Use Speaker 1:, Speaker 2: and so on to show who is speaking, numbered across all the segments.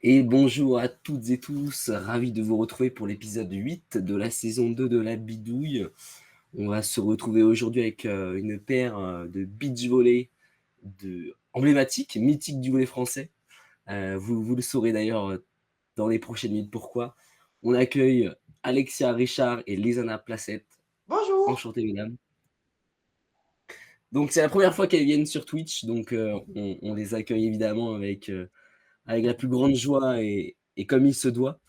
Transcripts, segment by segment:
Speaker 1: Et bonjour à toutes et tous, ravi de vous retrouver pour l'épisode 8 de la saison 2 de la bidouille. On va se retrouver aujourd'hui avec une paire de beach volley emblématiques, mythiques du volley français. Vous le saurez d'ailleurs dans les prochaines minutes pourquoi. On accueille Alexia Richard et Lisana Placette.
Speaker 2: Bonjour.
Speaker 1: Enchanté mesdames. Donc c'est la première fois qu'elles viennent sur Twitch, donc on les accueille évidemment avec la plus grande joie et comme il se doit.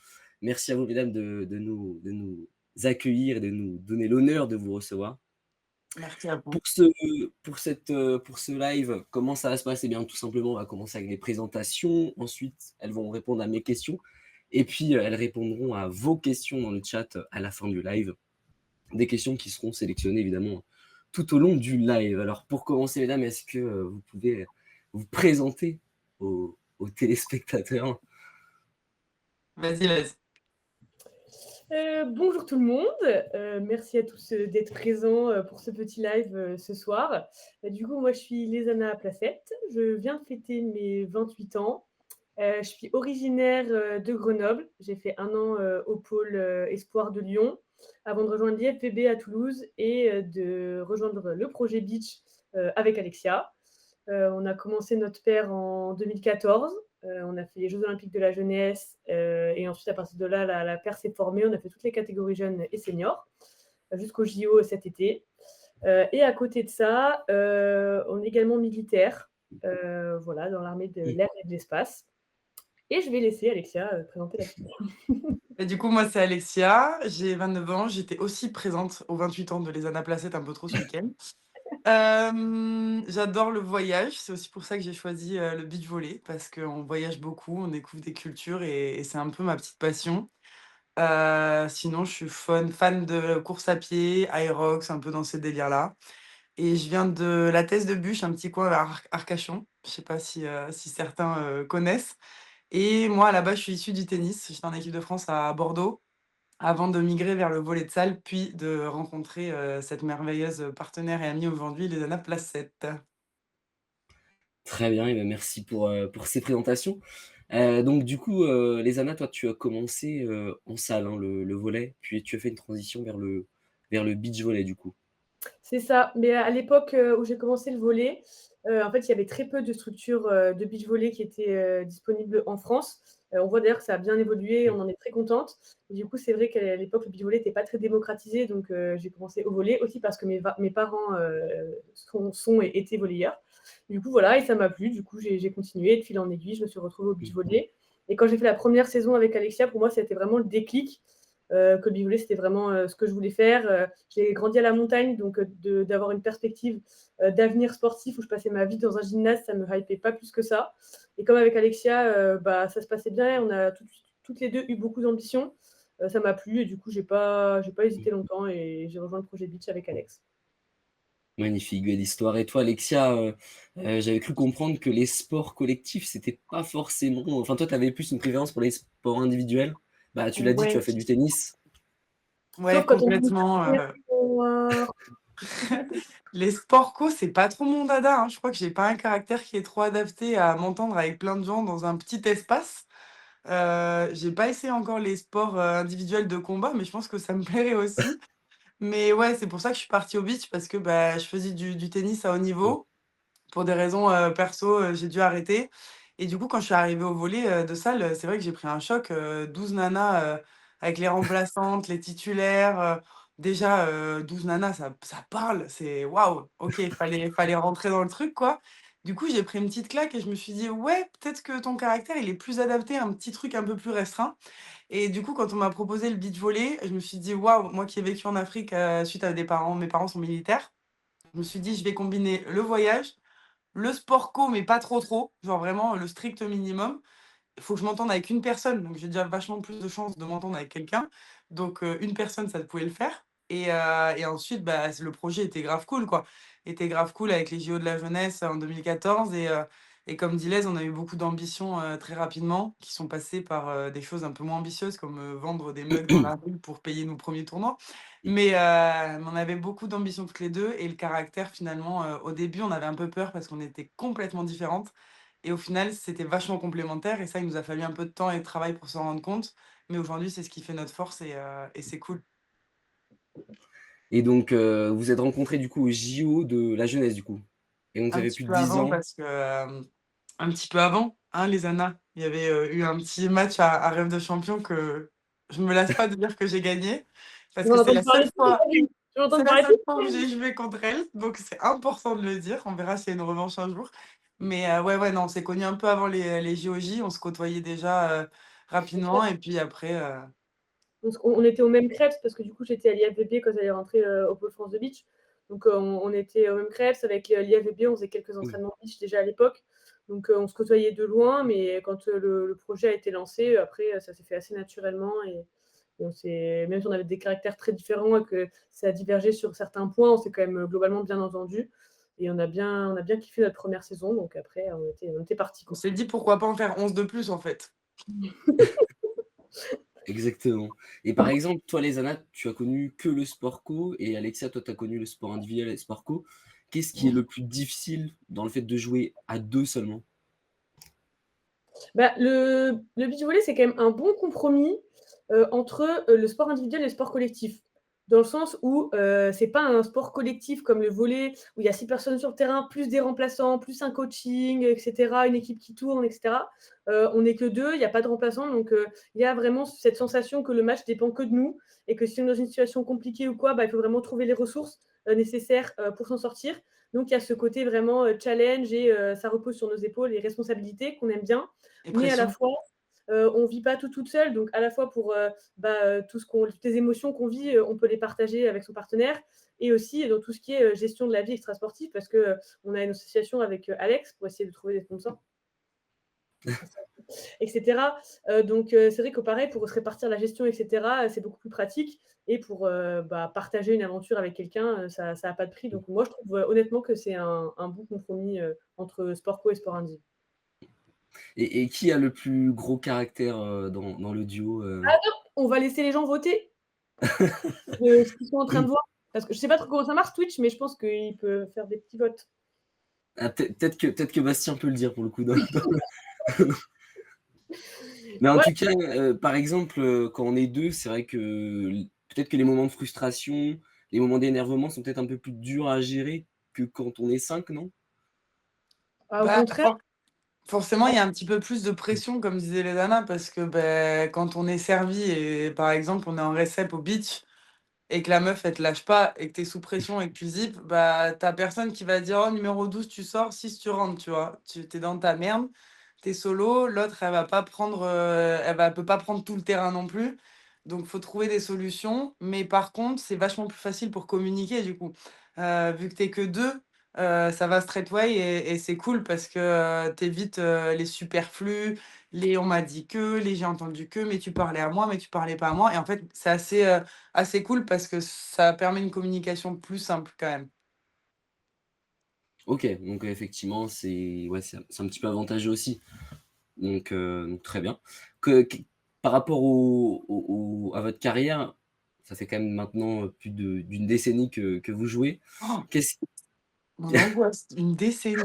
Speaker 1: Merci à vous, mesdames, de nous accueillir et de nous donner l'honneur de vous recevoir.
Speaker 2: Merci à vous.
Speaker 1: Pour ce live, comment ça va se passer? Eh bien, tout simplement, on va commencer avec les présentations. Ensuite, elles vont répondre à mes questions. Et puis, elles répondront à vos questions dans le chat à la fin du live. Des questions qui seront sélectionnées, évidemment, tout au long du live. Alors, pour commencer, mesdames, est-ce que vous pouvez vous présenter aux téléspectateurs?
Speaker 2: Vas-y, vas-y.
Speaker 3: Bonjour tout le monde, merci à tous d'être présents pour ce petit live ce soir. Du coup, moi je suis Lesana Placette, je viens de fêter mes 28 ans. Je suis originaire de Grenoble, j'ai fait 1 an au pôle Espoir de Lyon avant de rejoindre l'IFPB à Toulouse et de rejoindre le projet Beach avec Alexia. On a commencé notre paire en 2014. On a fait les Jeux Olympiques de la jeunesse et ensuite, à partir de là, la paire s'est formée. On a fait toutes les catégories jeunes et seniors jusqu'au JO cet été. Et à côté de ça, on est également militaire, voilà, dans l'armée de l'air et de l'espace. Et je vais laisser Alexia présenter la suite.
Speaker 2: Et du coup, moi, c'est Alexia, j'ai 29 ans, j'étais aussi présente aux 28 ans de Lesana Placette un peu trop ce week-end. J'adore le voyage, c'est aussi pour ça que j'ai choisi le beach volley, parce qu'on voyage beaucoup, on découvre des cultures et c'est un peu ma petite passion. Sinon, je suis fan de course à pied, aérox, un peu dans ces délires-là. Et je viens de la Thèse de Buch, un petit coin vers Arcachon. Je sais pas si certains connaissent. Et moi, à la base, je suis issue du tennis. J'étais en équipe de France à Bordeaux avant de migrer vers le volley de salle, puis de rencontrer cette merveilleuse partenaire et amie aujourd'hui, Lesana Placette.
Speaker 1: Très bien, et ben merci pour ces présentations. Donc du coup, Lesana, toi, tu as commencé en salle, hein, le volley, puis tu as fait une transition vers le beach volley, du coup.
Speaker 3: C'est ça, mais à l'époque où j'ai commencé le volley, en fait, il y avait très peu de structures de beach volley qui étaient disponibles en France. On voit d'ailleurs que ça a bien évolué, on en est très contente. Et du coup, c'est vrai qu'à l'époque, le beach volley n'était pas très démocratisé, donc j'ai commencé au volley aussi parce que mes parents sont et étaient volleyeurs. Du coup, voilà, et ça m'a plu. Du coup, j'ai continué. De fil en aiguille, je me suis retrouvée au beach volley. Et quand j'ai fait la première saison avec Alexia, pour moi, c'était vraiment le déclic. Que le beach c'était vraiment ce que je voulais faire. J'ai grandi à la montagne, donc d'avoir une perspective d'avenir sportif où je passais ma vie dans un gymnase, ça me hypait pas plus que ça. Et comme avec Alexia, ça se passait bien, on a toutes les deux eu beaucoup d'ambition. Ça m'a plu et du coup, j'ai pas hésité longtemps et j'ai rejoint le projet Beach avec Alex.
Speaker 1: Magnifique, belle histoire. Et toi, Alexia, j'avais cru comprendre que les sports collectifs, c'était pas forcément. Enfin, toi, tu avais plus une préférence pour les sports individuels. Bah, tu l'as dit, tu as
Speaker 3: Ouais.
Speaker 1: fait du tennis.
Speaker 2: Ouais,
Speaker 3: Sauf quand on dit
Speaker 2: complètement. Les sports co, c'est pas trop mon dada, hein. Je crois que j'ai pas un caractère qui est trop adapté à m'entendre avec plein de gens dans un petit espace. J'ai pas essayé encore les sports individuels de combat, mais je pense que ça me plairait aussi. Mais ouais, c'est pour ça que je suis partie au beach parce que bah, je faisais du tennis à haut niveau. Pour des raisons perso, j'ai dû arrêter. Et du coup, quand je suis arrivée au volley de salle, c'est vrai que j'ai pris un choc. 12 nanas avec les remplaçantes, les titulaires. Déjà, 12 nanas, ça parle. C'est waouh, ok, fallait rentrer dans le truc, quoi. Du coup, j'ai pris une petite claque et je me suis dit, ouais, peut-être que ton caractère, il est plus adapté à un petit truc un peu plus restreint. Et du coup, quand on m'a proposé le beach volley, je me suis dit, waouh, moi qui ai vécu en Afrique suite à des parents, mes parents sont militaires, je me suis dit, je vais combiner le voyage, le sport co, mais pas trop trop, genre vraiment le strict minimum. Il faut que je m'entende avec une personne, donc j'ai déjà vachement plus de chances de m'entendre avec quelqu'un. Donc une personne, ça pouvait le faire. Et ensuite, bah, le projet était grave cool, quoi. Était grave cool avec les JO de la jeunesse en 2014. Et comme dit Les, on a eu beaucoup d'ambitions très rapidement, qui sont passées par des choses un peu moins ambitieuses, comme vendre des mugs dans la rue pour payer nos premiers tournois. Mais on avait beaucoup d'ambitions toutes les deux. Et le caractère, finalement, au début, on avait un peu peur parce qu'on était complètement différentes. Et au final, c'était vachement complémentaire et ça, il nous a fallu un peu de temps et de travail pour s'en rendre compte. Mais aujourd'hui, c'est ce qui fait notre force et c'est cool.
Speaker 1: Et donc, vous vous êtes rencontrés du coup au JO de la jeunesse du coup? Et donc ça
Speaker 2: Un
Speaker 1: fait
Speaker 2: petit
Speaker 1: plus de
Speaker 2: peu
Speaker 1: 10
Speaker 2: avant
Speaker 1: ans?
Speaker 2: parce que, un petit peu avant, hein, les Anna, il y avait, eu un petit match à Rêve de champion que je me lasse pas de dire que j'ai gagné parce
Speaker 3: On
Speaker 2: que
Speaker 3: en
Speaker 2: c'est
Speaker 3: entend
Speaker 2: la
Speaker 3: parler
Speaker 2: seule
Speaker 3: toute
Speaker 2: fois
Speaker 3: ta vie. Tu vas
Speaker 2: c'est
Speaker 3: entendre
Speaker 2: la
Speaker 3: parler
Speaker 2: seule
Speaker 3: toute
Speaker 2: fois
Speaker 3: ta
Speaker 2: où
Speaker 3: vie.
Speaker 2: j'ai joué contre elle, donc c'est important de le dire. On verra s'il y a une revanche un jour. Mais, ouais, non, on s'est connus un peu avant les JOJ, on se côtoyait déjà, rapidement et puis après,
Speaker 3: On était au même Crêpes parce que du coup, j'étais à l'IFBB quand elle est rentrée au Pôle France de Beach. Donc, on était au même Crêpes avec l'IFBB, on faisait quelques
Speaker 1: Oui.
Speaker 3: entraînements beach déjà à l'époque. Donc, on se côtoyait de loin, mais quand le projet a été lancé, après, ça s'est fait assez naturellement. Et même si on avait des caractères très différents et que ça a divergé sur certains points, on s'est quand même globalement bien entendu. Et on a bien kiffé notre première saison. Donc, après, on était partis.
Speaker 2: on s'est dit: «Pourquoi pas en faire 11 de plus, en fait?»
Speaker 1: Exactement. Et par exemple, toi, Lézana, tu as connu que le sport co et Alexia, toi, tu as connu le sport individuel et le sport co. Qu'est-ce qui est le plus difficile dans le fait de jouer à 2 seulement?
Speaker 3: Bah, le beach volley, c'est quand même un bon compromis, entre, le sport individuel et le sport collectif. Dans le sens où, c'est pas un sport collectif comme le volley, où il y a 6 personnes sur le terrain, plus des remplaçants, plus un coaching, et cetera, une équipe qui tourne, et cetera. On n'est que 2, il y a pas de remplaçants, donc il y a vraiment cette sensation que le match dépend que de nous et que si on est dans une situation compliquée ou quoi, bah, il faut vraiment trouver les ressources, nécessaires, pour s'en sortir. Donc il y a ce côté vraiment, challenge et ça repose sur nos épaules et responsabilités qu'on aime bien.
Speaker 2: Et
Speaker 3: Mais à la
Speaker 2: pression.
Speaker 3: fois, on vit pas tout toute seule, donc à la fois pour, toutes les émotions qu'on vit, on peut les partager avec son partenaire et aussi dans tout ce qui est, gestion de la vie extrasportive parce que, on a une association avec, Alex pour essayer de trouver des sponsors et cetera. Donc c'est vrai que pareil pour se répartir la gestion et cetera, c'est beaucoup plus pratique et pour, partager une aventure avec quelqu'un, ça a pas de prix. Donc moi je trouve, honnêtement que c'est un bon compromis, entre sport co et sport indiv.
Speaker 1: Et qui a le plus gros caractère, dans le duo,
Speaker 3: On va laisser les gens voter de ce qu'ils sont en train de voir. Parce que je sais pas trop comment ça marche Twitch, mais je pense qu'il peut faire des petits votes.
Speaker 1: Ah, peut-être que Bastien peut le dire pour le coup mais en
Speaker 3: Ouais,
Speaker 1: tout cas, par exemple, quand on est 2, c'est vrai que peut-être que les moments de frustration, les moments d'énervement sont peut-être un peu plus durs à gérer que quand on est 5, non?
Speaker 3: au
Speaker 2: Bah,
Speaker 3: contraire,
Speaker 2: forcément, il y a un petit peu plus de pression, comme disait les nanas, parce que, beh, quand on est servi et par exemple, on est en récep au beach et que la meuf, elle te lâche pas et que tu es sous pression et que tu zippes, bah, tu personne qui va dire: «Oh numéro 12 tu sors, 6 tu rentres», tu vois? Tu es dans ta merde, tu es solo, l'autre elle va pas prendre, elle peut pas prendre tout le terrain non plus. Donc faut trouver des solutions, mais par contre, c'est vachement plus facile pour communiquer du coup. Vu que tu es que 2, ça va straight away et c'est cool parce que, tu évites, les superflus, les «on m'a dit que», les «j'ai entendu que», «mais tu parlais à moi, mais tu parlais pas à moi» et en fait, c'est assez cool parce que ça permet une communication plus simple quand même.
Speaker 1: OK, donc effectivement, c'est ouais, c'est un petit peu avantageux aussi. Donc très bien. Que par rapport à votre carrière, ça fait quand même maintenant, plus d'une décennie que vous jouez.
Speaker 2: Oh,
Speaker 1: Qu'est-ce
Speaker 2: mon angoisse, une décennie.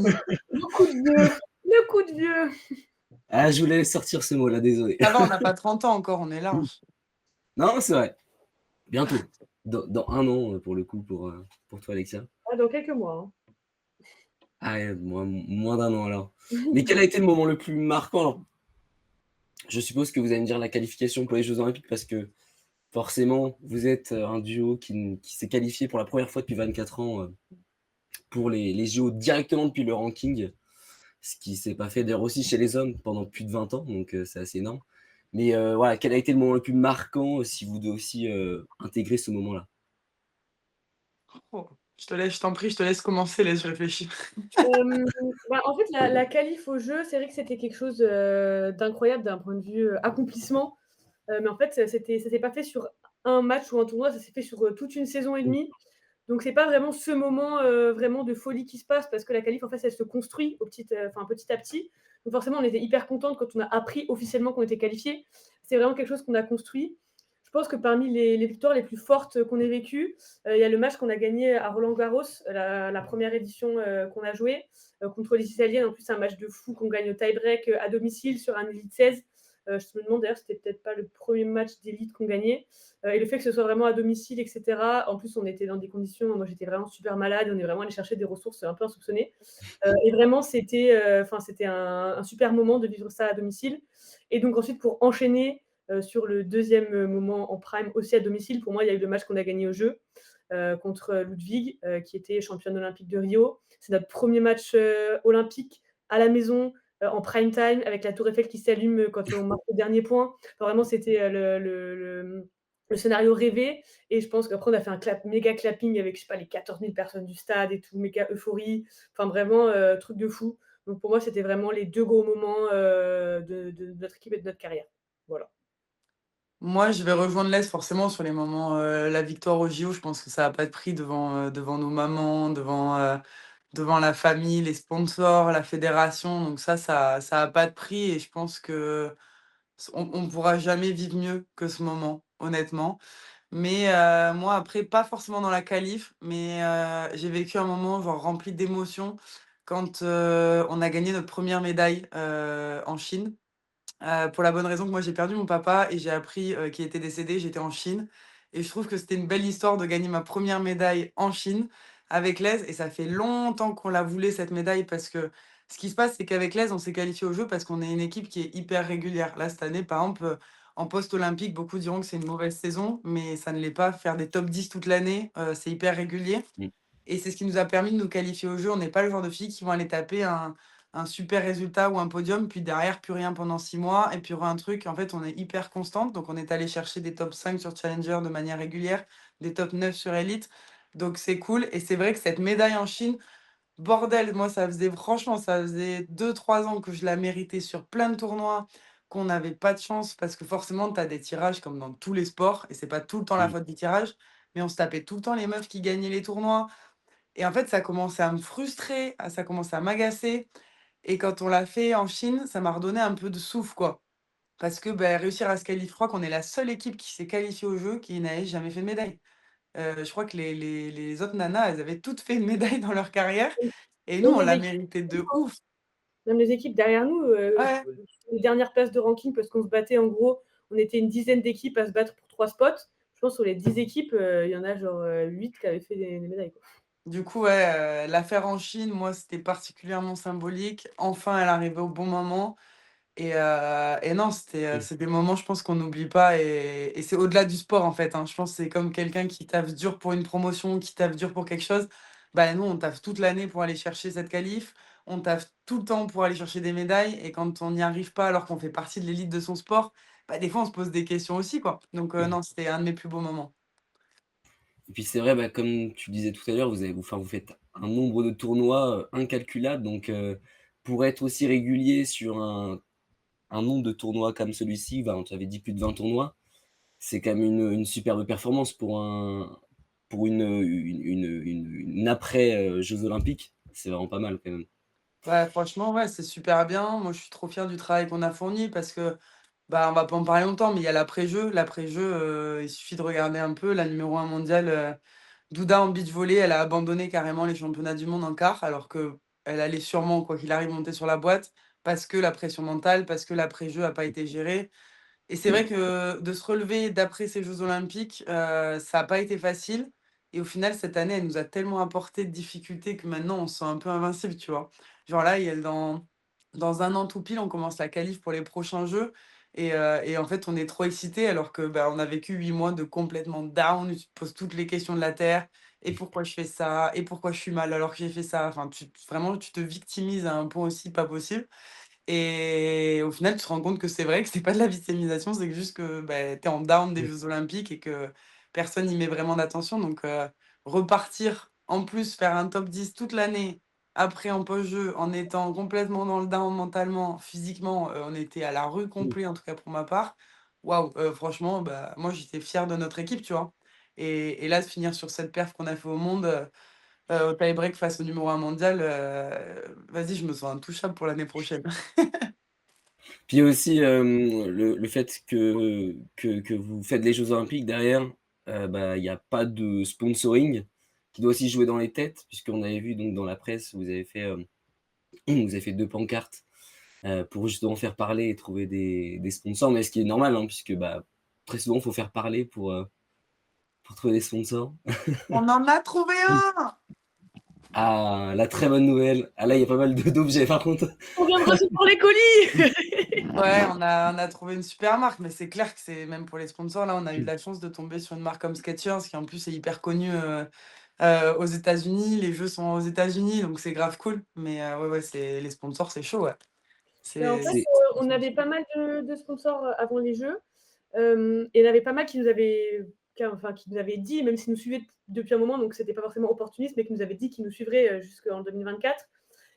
Speaker 3: le coup de vieux, le coup de vieux.
Speaker 1: ah, je voulais sortir ce mot-là, désolé.
Speaker 2: Ça va, on n'a pas 30 ans encore, on est large.
Speaker 1: Non, c'est vrai, bientôt. Dans 1 an, pour le coup, pour toi, Alexia.
Speaker 3: Ah, dans quelques mois,
Speaker 1: Ah ouais, moins d'1 an alors. Mais
Speaker 3: hein.
Speaker 1: quel a été le moment le plus marquant? Alors, je suppose que vous allez me dire la qualification pour les Jeux olympiques parce que forcément, vous êtes, un duo qui s'est qualifié pour la première fois depuis 24 ans, pour les JO directement depuis le ranking, ce qui s'est pas fait d'ailleurs aussi chez les hommes pendant plus de 20 ans, donc c'est assez énorme. Mais voilà, quel a été le moment le plus marquant, si vous devez aussi, intégrer ce moment-là?
Speaker 2: Oh, je t'en prie, je te laisse commencer, laisse, je réfléchis.
Speaker 3: Hem, en fait, la qualif au jeu, c'est vrai que c'était quelque chose, d'incroyable d'un point de vue, accomplissement. Mais en fait, ça s'est pas fait sur un match ou un tournoi, ça s'est fait sur, toute une saison et
Speaker 1: Mmh.
Speaker 3: demie. Donc c'est pas vraiment ce moment, vraiment de folie qui se passe parce que la qualif, en fait, elle se construit petit à petit. Donc forcément, on était hyper contentes quand on a appris officiellement qu'on était qualifiés. C'est vraiment quelque chose qu'on a construit. Je pense que parmi les victoires les plus fortes qu'on ait vécues, il y a le match qu'on a gagné à Roland-Garros, la 1re édition, qu'on a joué, contre les Italiennes. En plus, c'est un match de fou qu'on gagne au tie-break, à domicile sur un élite 16. Je me demande d'ailleurs, c'était peut-être pas le premier match d'élite qu'on gagnait. Et le fait que ce soit vraiment à domicile, et cetera. En plus, on était dans des conditions, moi j'étais vraiment super malade, on est vraiment allé chercher des ressources un peu insoupçonnées. Et vraiment, c'était un super moment de vivre ça à domicile. Et donc ensuite, pour enchaîner, sur le deuxième moment en prime, aussi à domicile, pour moi, il y a eu le match qu'on a gagné au jeu contre Ludwig, qui était championne olympique de Rio. C'est notre premier match olympique à la maison, en prime time, avec la tour Eiffel qui s'allume quand on marque le dernier point. Enfin, vraiment, c'était le scénario rêvé. Et je pense qu'après, on a fait un méga clapping avec, je sais pas, les 14 000 personnes du stade et tout, méga euphorie. Enfin, vraiment, truc de fou. Donc pour moi, c'était vraiment les deux gros moments de notre équipe et de notre carrière. Voilà.
Speaker 2: Moi, je vais rejoindre Les forcément sur les moments, la victoire au JO, je pense que ça a pas de prix devant nos mamans, devant la famille, les sponsors, la fédération. Donc ça a pas de prix et je pense que on pourra jamais vivre mieux que ce moment, honnêtement. Mais moi après, pas forcément dans la qualif, mais j'ai vécu un moment genre rempli d'émotions quand, on a gagné notre première médaille, en Chine. Pour la bonne raison que moi j'ai perdu mon papa et j'ai appris, qu'il était décédé, j'étais en Chine et je trouve que c'était une belle histoire de gagner ma première médaille en Chine avec l'Aise et ça fait longtemps qu'on la voulait cette médaille parce que ce qui se passe, c'est qu'avec l'Aise, on s'est qualifié au jeu parce qu'on est une équipe qui est hyper régulière. Là, cette année, par exemple, en post-olympique, beaucoup diront que c'est une mauvaise saison, mais ça ne l'est pas. Faire des top 10 toute l'année, c'est hyper régulier.
Speaker 1: Mmh.
Speaker 2: Et c'est ce qui nous a permis de nous qualifier au jeu. On n'est pas le genre de filles qui vont aller taper un super résultat ou un podium, puis derrière, plus rien pendant 6 mois. Et puis, il y aura un truc, en fait, on est hyper constante. Donc, on est allé chercher des top 5 sur Challenger de manière régulière, des top 9 sur Elite. Donc, c'est cool. Et c'est vrai que cette médaille en Chine, bordel, moi, ça faisait, franchement, ça faisait 2 3 ans que je la méritais sur plein de tournois, qu'on n'avait pas de chance parce que forcément, tu as des tirages comme dans tous les sports. Et c'est pas tout le temps la
Speaker 1: Mmh.
Speaker 2: faute du tirage, mais on se tapait tout le temps les meufs qui gagnaient les tournois. Et en fait, ça commençait à me frustrer, ça commençait à m'agacer et quand on l'a fait en Chine, ça m'a redonné un peu de souffle, quoi. Parce que, bah, réussir à se qualifier, je crois qu'on est la seule équipe qui s'est qualifiée au jeu qui n'avait jamais fait de médaille. Je crois que les autres nanas, elles avaient toutes fait une médaille dans leur carrière et nous,
Speaker 3: Même
Speaker 2: on
Speaker 3: les
Speaker 2: l'a
Speaker 3: équipes
Speaker 2: mérité de ouf.
Speaker 3: même les équipes derrière nous,
Speaker 2: Ouais,
Speaker 3: les dernières places de ranking parce qu'on se battait en gros, on était une dizaine d'équipes à se battre pour 3 spots. Je pense sur les 10 équipes, il y en a genre, 8 qui avaient fait des médailles, quoi.
Speaker 2: du coup, ouais, l'affaire en Chine, moi, c'était particulièrement symbolique. Enfin, elle arrivait au bon moment. Et non,
Speaker 1: Mmh.
Speaker 2: c'est des moments, je pense qu'on n'oublie pas et c'est au-delà du sport, en fait, hein. Je pense que c'est comme quelqu'un qui taffe dur pour une promotion, qui taffe dur pour quelque chose. Bah, nous, on taffe toute l'année pour aller chercher cette qualif. On taffe tout le temps pour aller chercher des médailles et quand on n'y arrive pas alors qu'on fait partie de l'élite de son sport, bah, des fois, on se pose des questions aussi, quoi. Donc
Speaker 1: Mmh.
Speaker 2: non, c'était un de mes plus beaux moments.
Speaker 1: Et puis c'est vrai, bah, comme tu disais tout à l'heure, vous faites un nombre de tournois, incalculable donc pour être aussi régulier sur un nombre de tournois comme celui-ci, ben, tu avais dit plus de 20 tournois, c'est quand même une superbe performance pour une après, jeux olympiques. C'est vraiment pas mal quand même.
Speaker 2: Ouais, franchement, ouais, c'est super bien. Moi, je suis trop fière du travail qu'on a fourni parce que, bah, on va pas en parler longtemps, mais il y a l'après-jeu. L'après-jeu, il suffit de regarder un peu la numéro 1 mondiale, Douda en beach volley, elle a abandonné carrément les championnats du monde en quart, alors qu'elle allait sûrement, quoi qu'il arrive, monter sur la boîte parce que la pression mentale, parce que l'après-jeu a pas été géré. Et c'est vrai que de se relever d'après ces jeux olympiques, ça a pas été facile et au final, cette année, elle nous a tellement apporté de difficultés que maintenant, on se sent un peu invincible, tu vois? Genre là, il y a dans 1 an tout pile, on commence la qualif pour les prochains jeux et en fait, on est trop excités alors que, bah, on a vécu 8 mois de complètement down, tu te poses toutes les questions de la terre: «Et pourquoi je fais ça? Et pourquoi je suis mal alors que j'ai fait ça?» Enfin, vraiment, tu te victimises à un point aussi pas possible et au final, tu te rends compte que c'est vrai, que c'est pas de la victimisation, c'est que juste que, bah, tu es en down des
Speaker 1: Mmh.
Speaker 2: jeux olympiques et que personne n'y met vraiment d'attention donc repartir, en plus faire un top 10 toute l'année, après en post-jeu, en étant complètement dans le down mentalement, physiquement, on était à la rue
Speaker 1: Mmh.
Speaker 2: complet, en tout cas pour ma part. Waouh, franchement, bah, moi j'étais fier de notre équipe, tu vois? Et là, de finir sur cette perf qu'on a fait au monde, au tie-break face au numéro 1 mondial, vas-y, je me sens intouchable pour l'année prochaine.
Speaker 1: Puis il y a aussi le fait que vous faites les Jeux Olympiques derrière, bah, il n'y a pas de sponsoring qui doit aussi jouer dans les têtes, puisqu'on avait vu donc dans la presse, vous avez fait deux pancartes pour justement faire parler et trouver des sponsors, mais ce qui est normal, hein, puisque bah, très souvent, il faut faire parler pour trouver des sponsors.
Speaker 2: On en a trouvé un!
Speaker 1: Ah, la très bonne nouvelle. Ah là, il y a pas mal d'objets par contre.
Speaker 3: On vient de recevoir les colis.
Speaker 2: Ouais, on a trouvé une super marque, mais c'est clair que c'est même pour les sponsors, là, on a eu de la chance de tomber sur une marque comme Skechers, qui en plus est hyper connue aux États-Unis. Les jeux sont aux États-Unis, donc c'est grave cool. Mais ouais, les sponsors, c'est chaud, ouais.
Speaker 3: En fait,
Speaker 1: C'est
Speaker 3: on avait pas mal de sponsors avant les Jeux. Et il y en avait pas mal qui nous avaient dit, même s'ils nous suivaient depuis un moment, donc c'était pas forcément opportuniste, mais qui nous avaient dit qu'ils nous suivraient jusqu'en 2024.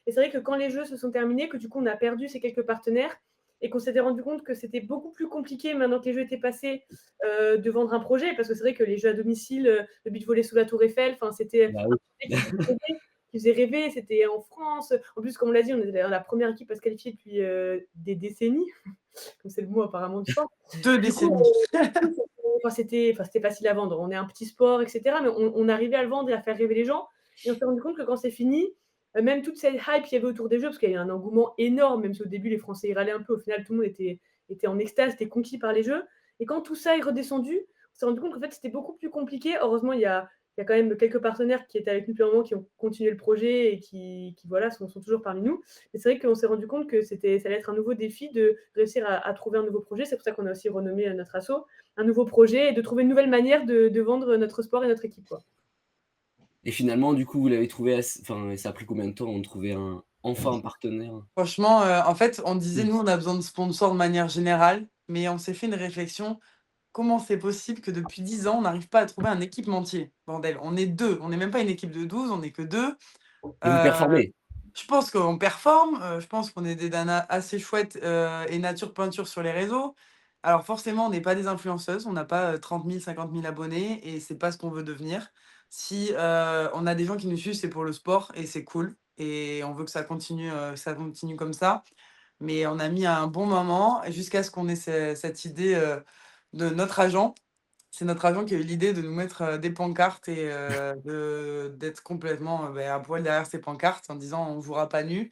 Speaker 3: Et c'est vrai que quand les Jeux se sont terminés, que du coup on a perdu ces quelques partenaires et qu'on s'était rendu compte que c'était beaucoup plus compliqué maintenant que les Jeux étaient passés de vendre un projet, parce que c'est vrai que les Jeux à domicile, le beach volley sous la Tour Eiffel, c'était
Speaker 1: bah
Speaker 3: un projet qui faisait rêver, c'était en France. En plus, comme on l'a dit, on était la première équipe à se qualifier depuis des décennies, comme c'est le mot apparemment du sport.
Speaker 2: 2
Speaker 3: Du coup,
Speaker 2: décennies.
Speaker 3: c'était facile à vendre. On est un petit sport, etc. Mais on arrivait à le vendre et à faire rêver les gens. Et on s'est rendu compte que quand c'est fini, même toute cette hype qu'il y avait autour des jeux, parce qu'il y a eu un engouement énorme, même si au début les Français y râlaient un peu, au final tout le monde était en extase, était conquis par les jeux. Et quand tout ça est redescendu, on s'est rendu compte qu'en fait c'était beaucoup plus compliqué. Heureusement, il y a quand même quelques partenaires qui étaient avec nous depuis un moment, qui ont continué le projet et qui voilà, sont toujours parmi nous. Et c'est vrai qu'on s'est rendu compte que ça allait être un nouveau défi de réussir à trouver un nouveau projet. C'est pour ça qu'on a aussi renommé notre asso, un nouveau projet et de trouver une nouvelle manière de vendre notre sport et notre équipe, quoi.
Speaker 1: Et finalement, du coup, vous l'avez trouvé enfin, ça a pris combien de temps de trouver enfin un partenaire?
Speaker 2: Franchement, en fait, on disait, nous, on a besoin de sponsors de manière générale, mais on s'est fait une réflexion. Comment c'est possible que depuis 10 ans, on n'arrive pas à trouver un équipementier? Bordel, on est 2, on n'est même pas une équipe de 12, on n'est que 2.
Speaker 1: Et vous performez.
Speaker 2: Je pense qu'on performe, je pense qu'on est des nanas assez chouettes et nature peinture sur les réseaux. Alors forcément, on n'est pas des influenceuses, on n'a pas 30 000, 50 000 abonnés et c'est pas ce qu'on veut devenir. Si on a des gens qui nous suivent, c'est pour le sport et c'est cool. Et on veut que ça continue comme ça. Mais on a mis un bon moment jusqu'à ce qu'on ait cette idée de notre agent. C'est notre agent qui a eu l'idée de nous mettre des pancartes et d'être complètement à poil derrière ces pancartes en disant on ne jouera pas nu.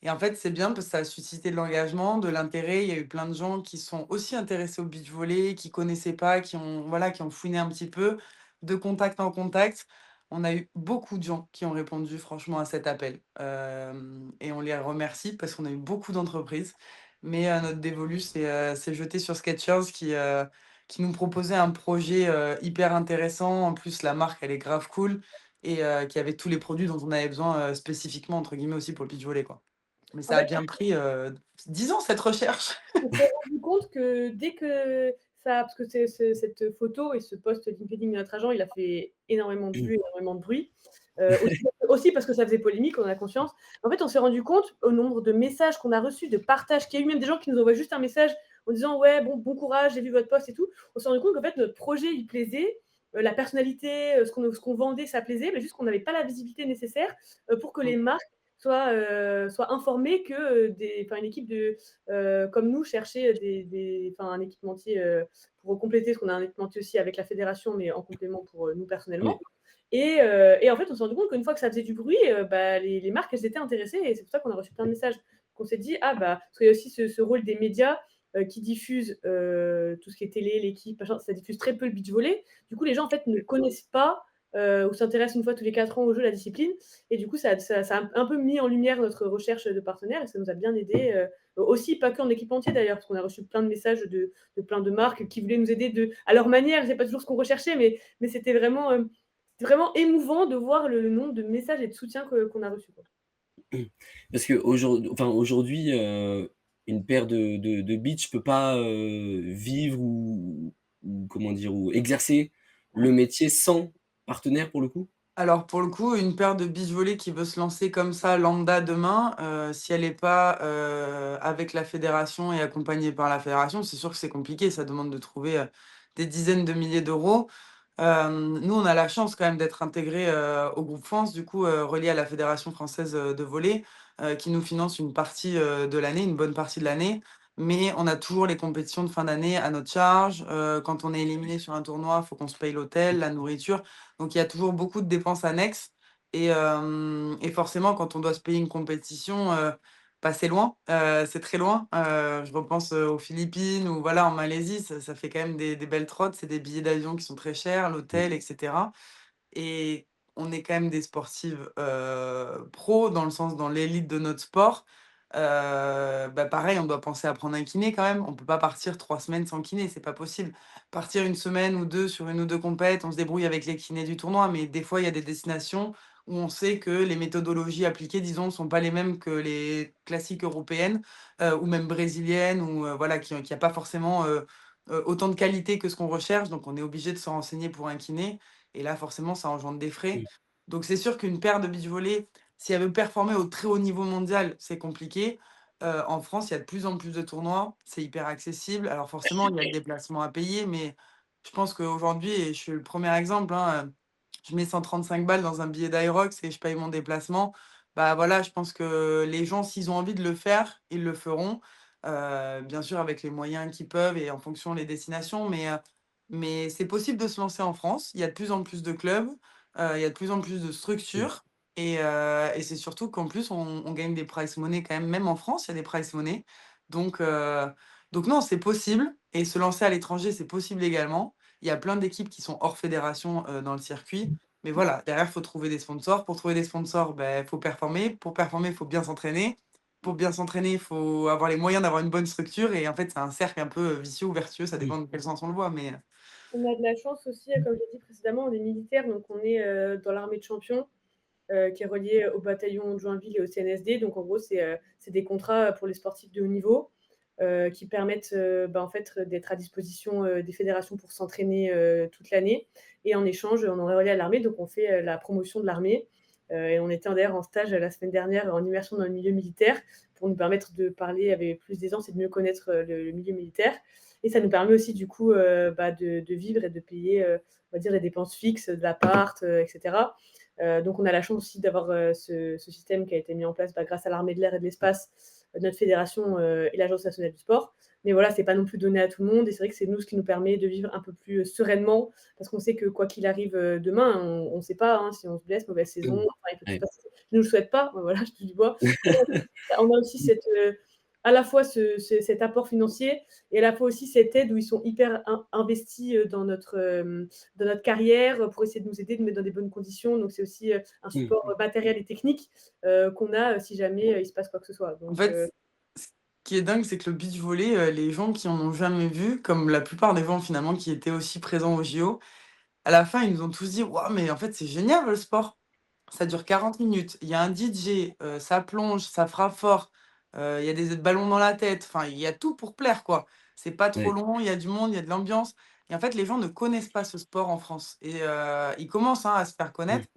Speaker 2: Et en fait, c'est bien parce que ça a suscité de l'engagement, de l'intérêt. Il y a eu plein de gens qui sont aussi intéressés au beach volley, qui connaissaient pas, qui ont fouiné un petit peu, de contact en contact. On a eu beaucoup de gens qui ont répondu franchement à cet appel. Et on les remercie parce qu'on a eu beaucoup d'entreprises. Mais notre dévolu s'est jeté sur Skechers qui nous proposait un projet hyper intéressant. En plus, la marque, elle est grave cool et qui avait tous les produits dont on avait besoin spécifiquement, entre guillemets, aussi pour le beach volley, quoi. Mais
Speaker 3: En
Speaker 2: ça a
Speaker 3: fait,
Speaker 2: bien pris 10 ans, cette recherche.
Speaker 3: on s'est rendu compte que dès que ça, parce que cette photo et ce post LinkedIn de notre agent, il a fait énormément de vues, énormément de bruit. Aussi parce que ça faisait polémique, on a conscience. En fait, on s'est rendu compte au nombre de messages qu'on a reçus, de partages, qu'il y a eu même des gens qui nous envoient juste un message en disant ouais, bon courage, j'ai vu votre post et tout. On s'est rendu compte qu'en fait, notre projet, il plaisait. La personnalité, ce qu'on vendait, ça plaisait, mais juste qu'on n'avait pas la visibilité nécessaire pour que les marques soient informées que une équipe comme nous cherchait un équipementier pour compléter, parce qu'on a un équipementier aussi avec la fédération, mais en complément pour nous personnellement.
Speaker 1: Oui.
Speaker 3: Et en fait, on s'est rendu compte qu'une fois que ça faisait du bruit, les marques, elles étaient intéressées. Et c'est pour ça qu'on a reçu plein de messages. Qu'on s'est dit, parce qu'il y a aussi ce rôle des médias qui diffusent tout ce qui est télé, l'équipe, machin, ça diffuse très peu le beach volley. Du coup, les gens, en fait, ne connaissent pas ou s'intéressent une fois tous les 4 ans au jeu, la discipline. Et du coup, ça a un peu mis en lumière notre recherche de partenaires et ça nous a bien aidé. Aussi, pas que en équipementier d'ailleurs, parce qu'on a reçu plein de messages de plein de marques qui voulaient nous aider à leur manière. C'est pas toujours ce qu'on recherchait, mais c'était vraiment émouvant de voir le nombre de messages et de soutien qu'on a reçus, quoi.
Speaker 1: Parce qu'aujourd'hui, une paire de beach peut pas vivre ou comment dire, ou exercer le métier sans partenaire pour le coup?
Speaker 2: Alors, pour le coup, une paire de beach volley qui veut se lancer comme ça, lambda, demain, si elle n'est pas avec la fédération et accompagnée par la fédération, c'est sûr que c'est compliqué. Ça demande de trouver des dizaines de milliers d'euros. Nous, on a la chance quand même d'être intégrés au groupe France, du coup, relié à la Fédération française de volley, qui nous finance une partie de l'année, une bonne partie de l'année. mais on a toujours les compétitions de fin d'année à notre charge. Quand on est éliminé sur un tournoi, il faut qu'on se paye l'hôtel, la nourriture. Donc il y a toujours beaucoup de dépenses annexes et forcément quand on doit se payer une compétition, bah, c'est loin, c'est très loin. Je repense, aux Philippines ou voilà, en Malaisie, ça fait quand même des belles trottes. C'est des billets d'avion qui sont très chers,
Speaker 1: Mmh.
Speaker 2: l'hôtel et cetera. Et on est quand même des sportives, pros dans le sens dans l'élite de notre sport. Bah, pareil, on doit penser à prendre un kiné quand même. On peut pas partir 3 semaines sans kiné, c'est pas possible. Partir une semaine ou 2 sur 1 ou 2 compètes, on se débrouille avec les kinés du tournoi, mais des fois, il y a des destinations où on sait que les méthodologies appliquées, disons, sont pas les mêmes que les classiques européennes, ou même brésiliennes ou, voilà, qui a pas forcément, autant de qualité que ce qu'on recherche, donc on est obligé de se renseigner pour un kiné. Et là, forcément, ça engendre des frais.
Speaker 1: Mmh.
Speaker 2: Donc c'est sûr qu'une paire de beach volley, si elle veut performer au très haut niveau mondial, c'est compliqué. En France, il y a de plus en plus de tournois, c'est hyper accessible. Alors forcément, il y a le déplacement à payer, mais je pense qu'aujourd'hui, et je suis le premier exemple, hein, je mets 135 balles dans un billet d'Aerox et je paye mon déplacement. Bah voilà, je pense que les gens, s'ils ont envie de le faire, ils le feront. Bien sûr, avec les moyens qu'ils peuvent et en fonction des destinations, mais c'est possible de se lancer en France. Il y a de plus en plus de clubs, il y a de plus en plus de
Speaker 1: Mmh.
Speaker 2: structures et c'est surtout qu'en plus on gagne des prize money quand même, même en France, il y a des prize money. Donc heu, donc non, c'est possible et se lancer à l'étranger, c'est possible également. Il y a plein d'équipes qui sont hors fédération, dans le circuit. Mais voilà, derrière, il faut trouver des sponsors. Pour trouver des sponsors, il faut performer. Pour performer, il faut bien s'entraîner. Pour bien s'entraîner, il faut avoir les moyens d'avoir une bonne structure et en fait, c'est un cercle un peu, vicieux ou vertueux, ça
Speaker 1: Mmh.
Speaker 2: dépend de quel sens on le voit, mais
Speaker 3: On a de la chance aussi, comme j'ai dit précédemment, on est militaire, donc on est, dans l'armée de champions, qui est reliée au bataillon de Joinville et au CNSD. Donc en gros, c'est des contrats pour les sportifs de haut niveau, qui permettent, en fait, d'être à disposition, des fédérations pour s'entraîner, toute l'année et en échange, on est relié à l'armée, donc on fait, la promotion de l'armée, et on était d'ailleurs en stage, la semaine dernière en immersion dans le milieu militaire pour nous permettre de parler avec plus d'aisance et de mieux connaître, le milieu militaire et ça nous permet aussi du coup, de vivre et de payer, on va dire les dépenses fixes de l'appart, et cetera. Donc on a la chance aussi d'avoir, ce système qui a été mis en place, grâce à l'armée de l'air et de l'espace, notre fédération, et l'Agence nationale du sport. Mais voilà, c'est pas non plus donné à tout le monde et c'est vrai que c'est nous ce qui nous permet de vivre un peu plus, sereinement parce qu'on sait que quoi qu'il arrive, demain, on sait pas, hein, si on se blesse, mauvaise saison,
Speaker 1: Mmh.
Speaker 3: enfin il peut tout se
Speaker 1: Ouais.
Speaker 3: passer. Je nous le souhaite pas, voilà, je touche du bois. On a aussi cette, à la fois cet apport financier et à la fois aussi cette aide où ils sont hyper investis, dans notre carrière, pour essayer de nous aider, de nous mettre dans des bonnes conditions. Donc c'est aussi, un
Speaker 1: Mmh.
Speaker 3: support, matériel et technique, qu'on a, si jamais, il se passe quoi que ce soit.
Speaker 2: en
Speaker 3: Donc
Speaker 2: fait, ce qui est dingue, c'est que le beach volley, les gens qui en ont jamais vu, comme la plupart des gens finalement qui étaient aussi présents aux JO, à la fin, ils nous ont tous dit: «Waouh, mais en fait, c'est génial le sport! Ça dure 40 minutes, il y a un DJ, ça plonge, ça frappe fort, il y a des ballons dans la tête», enfin, il y a tout pour plaire, quoi. C'est pas trop
Speaker 1: Ouais.
Speaker 2: long, il y a du monde, il y a de l'ambiance et en fait, les gens ne connaissent pas ce sport en France et ils commencent, hein, à se faire
Speaker 1: Mmh.
Speaker 2: connaître,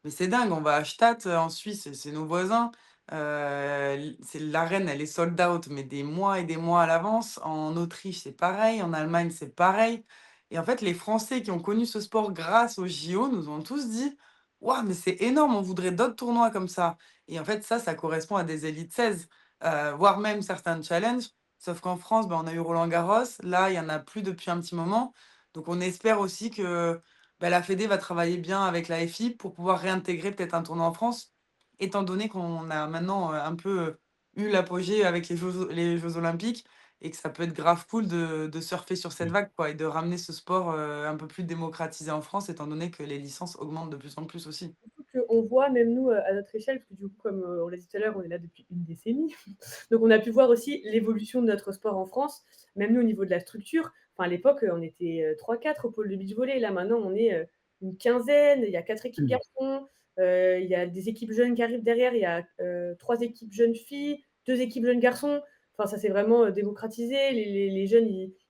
Speaker 2: mais c'est dingue, on va à Stade, en Suisse, c'est nos voisins, l'arène, elle est sold out, mais des mois et des mois à l'avance. En Autriche, c'est pareil, en Allemagne, c'est pareil et en fait, les Français qui ont connu ce sport grâce aux JO nous ont tous dit: «Waouh, mais c'est énorme, on voudrait d'autres tournois comme ça» et en fait, ça correspond à des élites 16, voire même certains challenges. Sauf qu'en France, on a eu Roland-Garros. Là, il y en a plus depuis un petit moment. Donc on espère aussi que, la fédé va travailler bien avec la FI pour pouvoir réintégrer peut-être un tournoi en France, étant donné qu'on a maintenant, un peu, eu l'apogée avec les jeux olympiques et que ça peut être grave cool de surfer sur cette
Speaker 1: Mmh.
Speaker 2: vague, quoi et de ramener ce sport, un peu plus démocratisé en France, étant donné que les licences augmentent de plus en plus aussi.
Speaker 3: qu'on voit même nous, à notre échelle, parce que du coup, comme, on l'a dit tout à l'heure, on est là depuis une décennie. Donc on a pu voir aussi l'évolution de notre sport en France, même nous au niveau de la structure. Enfin, à l'époque, on était, 3-4 au pôle de beach volley. Là, maintenant, on est, une quinzaine. Il y a 4 équipes
Speaker 1: Mmh.
Speaker 3: garçons, il y a des équipes jeunes qui arrivent derrière. Il y a, 3 équipes jeunes filles, 2 équipes jeunes garçons. Enfin, ça s'est vraiment, démocratisé. Les jeunes,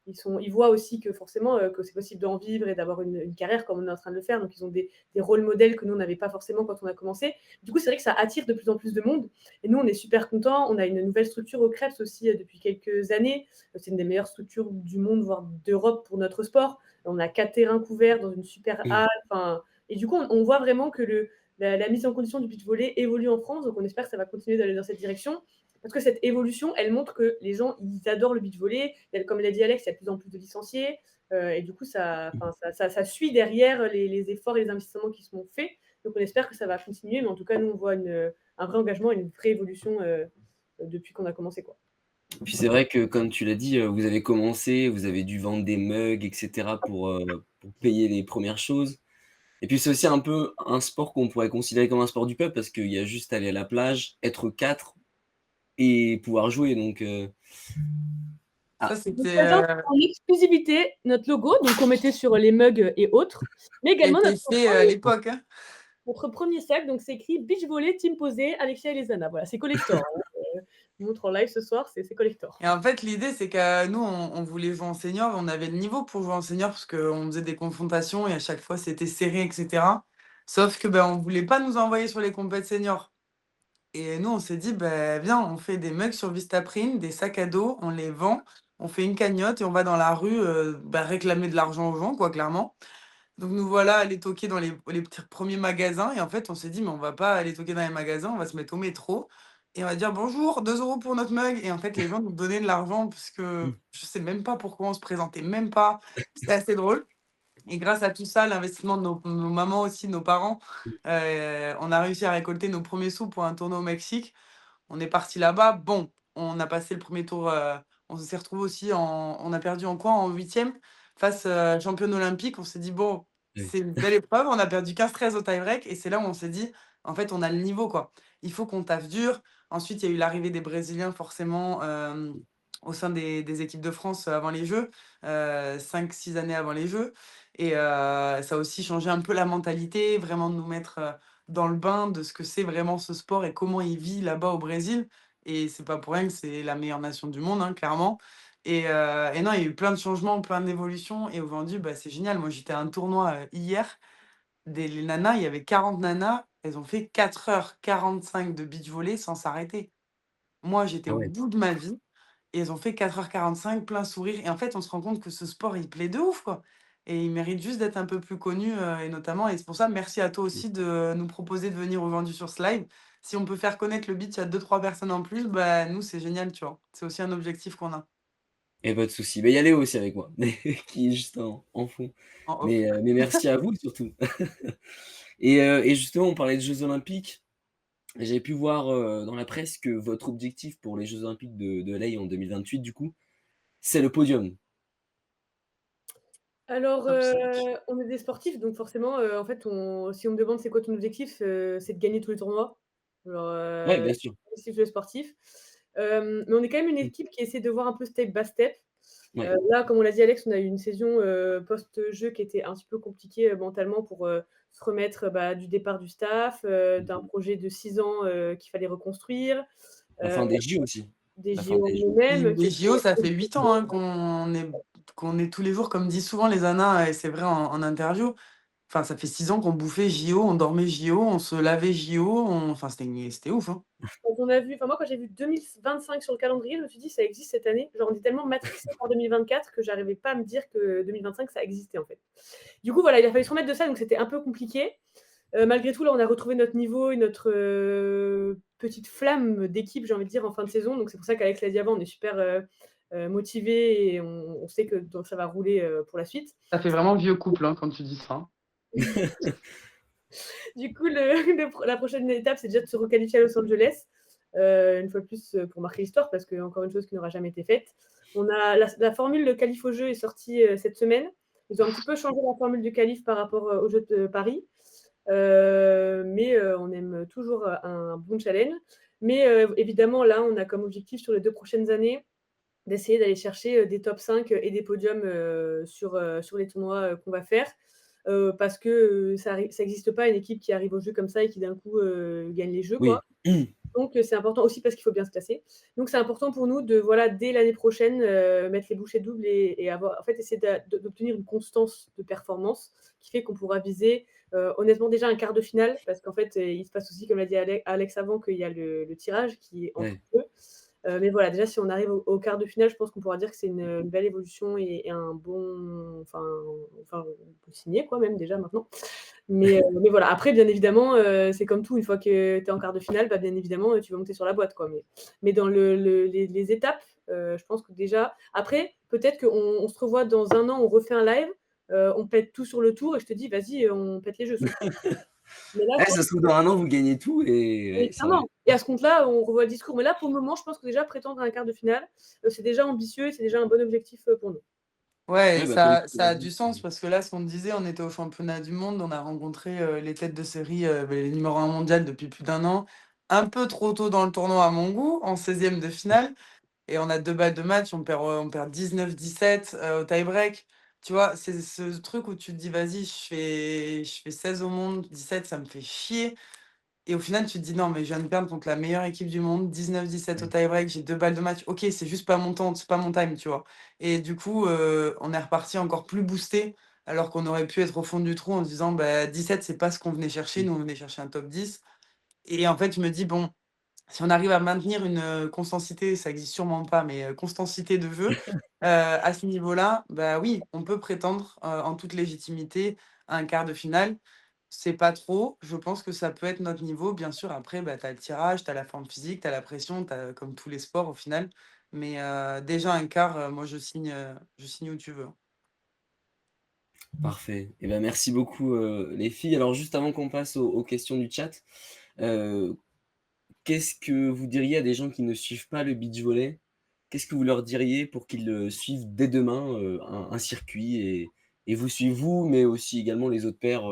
Speaker 3: ils voient aussi que forcément, que c'est possible d'en vivre et d'avoir une carrière comme on est en train de le faire. Donc ils ont des rôles modèles que nous, on n'avait pas forcément quand on a commencé. Du coup, c'est vrai que ça attire de plus en plus de monde et nous, on est super contents. On a une nouvelle structure au Crêpes aussi, depuis quelques années. C'est une des meilleures structures du monde, voire d'Europe pour notre sport. On a 4 terrains couverts dans une super
Speaker 1: Mmh.
Speaker 3: halle, enfin et du coup, on voit vraiment que la mise en condition du beach volley évolue en France, donc on espère que ça va continuer d'aller dans cette direction. parce que cette évolution, elle montre que les gens, ils adorent le beach volley. Comme l'a dit Alex, il y a de plus en plus de licenciés. Et du coup, ça suit derrière les efforts et les investissements qui sont faits. Donc, on espère que ça va continuer. Mais en tout cas, nous, on voit un vrai engagement et une vraie évolution depuis qu'on a commencé, quoi.
Speaker 1: Puis c'est vrai que comme tu l'as dit, vous avez commencé, vous avez dû vendre des mugs et cetera pour payer les premières choses. Et puis c'est aussi un peu un sport qu'on pourrait considérer comme un sport du peuple parce qu'il y a juste aller à la plage, être 4 et pouvoir jouer donc
Speaker 2: Ça,
Speaker 1: ah,
Speaker 3: On vous
Speaker 2: c'était
Speaker 3: présente en exclusivité notre logo, donc on mettait sur les mugs et autres, mais
Speaker 2: qui a
Speaker 3: également
Speaker 2: été fait à l'époque. Hein.
Speaker 3: notre premier sac, donc c'est écrit Beach Volley Team Posé, Alexia et les Anna. Voilà, c'est collector. Hein. Je vous montre en live ce soir, c'est collector.
Speaker 2: Et en fait, l'idée, c'est que nous, on voulait jouer en senior, on avait le niveau pour jouer en senior parce qu'on faisait des confrontations et à chaque fois, c'était serré, etc. Sauf que on voulait pas nous envoyer sur les compètes seniors. Et nous, on s'est dit, viens, on fait des mugs sur Vistaprint, des sacs à dos, on les vend, on fait une cagnotte et on va dans la rue réclamer de l'argent aux gens, quoi, clairement. Donc nous voilà allés toquer dans les petits premiers magasins. Et en fait, on s'est dit, mais on va pas aller toquer dans les magasins, on va se mettre au métro. Et on va dire bonjour, 2 euros pour notre mug. Et en fait, les gens nous donnaient de l'argent parce que
Speaker 1: mmh,
Speaker 2: je sais même pas pourquoi on se présentait même pas. C'était assez drôle. Et grâce à tout ça, l'investissement de nos mamans aussi, de nos parents, on a réussi à récolter nos premiers sous pour un tournoi au Mexique. On est parti là-bas. Bon, on a passé le premier tour. On s'est retrouvé aussi on a perdu en quoi? En huitième face championne olympique. On s'est dit, bon,
Speaker 1: oui.
Speaker 2: c'est une belle épreuve. On a perdu 15-13 au tie-break. Et c'est là où on s'est dit, en fait, on a le niveau, quoi. Il faut qu'on taffe dur. Ensuite, il y a eu l'arrivée des Brésiliens, forcément, au sein des équipes de France avant les Jeux, 5-6 années avant les Jeux. Et ça a aussi changé un peu la mentalité, vraiment de nous mettre dans le bain de ce que c'est vraiment ce sport et comment il vit là-bas au Brésil. Et c'est pas pour rien que c'est la meilleure nation du monde, hein, clairement. Et non, il y a eu plein de changements, plein d'évolutions. Et aujourd'hui, c'est génial. Moi, j'étais à un tournoi hier. Les nanas, il y avait 40 nanas. Elles ont fait 4h45 de beach volley sans s'arrêter. Moi, j'étais
Speaker 1: Ah
Speaker 2: au
Speaker 1: ouais.
Speaker 2: bout de ma vie. Et elles ont fait 4h45, plein sourire. Et en fait, on se rend compte que ce sport, il plaît de ouf, quoi. Et il mérite juste d'être un peu plus connu, et notamment, et c'est pour ça, merci à toi
Speaker 1: Mmh.
Speaker 2: aussi de nous proposer de venir aujourd'hui sur ce live. Si on peut faire connaître le beat, il y a 2-3 personnes en plus, nous, c'est génial, tu vois. C'est aussi un objectif qu'on a
Speaker 1: Et pas de souci. Il y a Léo aussi avec moi, mais qui est juste en fond.
Speaker 2: en off.
Speaker 1: Mais merci à vous surtout. Et justement, on parlait de Jeux olympiques. J'avais pu voir, dans la presse que votre objectif pour les Jeux olympiques de LA en 2028 du coup, c'est le podium.
Speaker 3: Alors,
Speaker 2: Top 5.
Speaker 3: on est des sportifs, donc forcément, en fait, si on me demande c'est quoi ton objectif, c'est de gagner tous les tournois. Genre,
Speaker 1: Ouais, bien sûr.
Speaker 3: objectif de sportif. Mais on est quand même une
Speaker 1: Mmh.
Speaker 3: équipe qui essaie de voir un peu step by step.
Speaker 1: Ouais.
Speaker 3: Là, comme on l'a dit Alex, on a eu une saison, post-jeux qui était un petit peu compliquée, mentalement pour, se remettre, du départ du staff, d'un
Speaker 1: Mmh.
Speaker 3: projet de 6 ans, qu'il fallait reconstruire,
Speaker 1: La
Speaker 3: heu,
Speaker 1: fin des JO aussi.
Speaker 3: des
Speaker 1: La fin
Speaker 3: JO en
Speaker 1: des JO.
Speaker 3: eux-mêmes qui
Speaker 2: Les
Speaker 3: étaient
Speaker 2: JO, ça fait 8 ans hein, qu'on est tous les jours, comme disent souvent les Anna, et c'est vrai en interview. Enfin, ça fait 6 ans qu'on bouffait JO, on dormait JO, on se lavait JO, enfin, c'était ouf. Hein.
Speaker 3: Quand on a vu moi, quand j'ai vu 2025 sur le calendrier, je me suis dit: «Ça existe cette année». Genre, on est tellement matrixés par 2024 que j'arrivais pas à me dire que 2025 ça existait, en fait. Du coup, voilà, il a fallu se remettre de ça, donc c'était un peu compliqué. Malgré tout, là, on a retrouvé notre niveau et notre, petite flamme d'équipe, j'ai envie de dire, en fin de saison. Donc c'est pour ça qu'Alex l'a dit avant, on est super, motivés et on sait que donc ça va rouler, pour la suite.
Speaker 2: Ça fait vraiment vieux couple hein, quand tu dis ça. Hein.
Speaker 3: Du coup, la prochaine étape, c'est déjà de se requalifier à Los Angeles, une fois de plus, pour marquer l'histoire, parce qu'encore une chose qui n'aura jamais été faite. On a la formule de qualif au jeu est sortie, cette semaine. Ils ont un petit peu changé la formule de qualif par rapport, aux Jeux de Paris. Mais on aime toujours, un bon challenge. Mais évidemment, là, on a comme objectif sur les 2 prochaines années d'essayer d'aller chercher, des top 5 et des podiums, sur les tournois, qu'on va faire. Parce que, ça existe pas une équipe qui arrive aux Jeux comme ça et qui d'un coup, gagne les Jeux,
Speaker 1: Oui.
Speaker 3: quoi. Donc c'est important aussi parce qu'il faut bien se classer. Donc c'est important pour nous de, voilà, dès l'année prochaine, mettre les bouchées doubles et avoir en fait, essayer d'obtenir une constance de performance qui fait qu'on pourra viser, honnêtement déjà un quart de finale parce qu'en fait, il se passe aussi, comme l'a dit Alex avant, qu'il y a le tirage qui est entre
Speaker 1: Ouais.
Speaker 3: eux. Mais voilà, déjà si on arrive au quart de finale, je pense qu'on pourra dire que c'est une belle évolution et un bon enfin, on peut signer quoi même déjà maintenant. Mais voilà. Après, bien évidemment, c'est comme tout, une fois que tu es en quart de finale, bah, bien évidemment, tu vas monter sur la boîte, quoi. Mais dans les étapes, je pense que déjà. Après, peut-être qu'on se revoit dans 1 an, on refait un live, on pète tout sur le tour et je te dis: «Vas-y, on pète les jeux ce soir». Mais là, je
Speaker 1: Ça
Speaker 3: pense
Speaker 1: se trouve dans 1 an, vous gagnez tout et
Speaker 3: mais
Speaker 1: ouais, ça va
Speaker 3: clairement. Et à ce compte-là, on revoit le discours. Mais là, pour le moment, je pense que déjà prétendre à un quart de finale, c'est déjà ambitieux et c'est déjà un bon objectif, pour nous.
Speaker 2: Ouais, et
Speaker 1: ouais, bah, comme tu
Speaker 2: ça
Speaker 1: l'as
Speaker 2: a
Speaker 1: dit,
Speaker 2: du sens parce que là, ce qu'on disait, on était au championnat du monde, on a rencontré les têtes de série, les numéro 1 mondial depuis plus d'1 an. Un peu trop tôt dans le tournoi à mon goût, en 16e de finale. Et on a 2 balles de match, on perd 19-17 au tie-break. Tu vois, c'est ce truc où tu te dis: «Vas-y, je fais 16 au monde, 17 ça me fait chier». Et au final, tu te dis: «Non, mais je viens de perdre contre la meilleure équipe du monde, 19-17 au
Speaker 1: ouais.
Speaker 2: tie-break, j'ai 2 balles de match. OK, c'est juste pas mon temps, c'est pas mon time», tu vois? Et du coup, on est reparti encore plus boosté, alors qu'on aurait pu être au fond du trou en se disant: «Bah, 17 c'est pas ce qu'on venait chercher,
Speaker 1: Mmh.
Speaker 2: nous on venait chercher un top 10». Et en fait, je me dis: «Bon, si on arrive à maintenir une, constancité, ça existe sûrement pas, mais, constancité de jeu, à ce niveau-là, bah, oui, on peut prétendre, en toute légitimité à un quart de finale. C'est pas trop, je pense que ça peut être notre niveau. Bien sûr, après, bah, tu as le tirage, tu as la forme physique, tu as la pression, tu as comme tous les sports au final. Mais, déjà un quart, moi je signe où tu veux, hein.
Speaker 1: Parfait. Et ben, merci beaucoup, les filles. Alors juste avant qu'on passe aux questions du chat, heu, qu'est-ce que vous diriez à des gens qui ne suivent pas le beach volley? Qu'est-ce que vous leur diriez pour qu'ils, suivent dès demain, un circuit et vous suivent vous, mais aussi également les autres paires,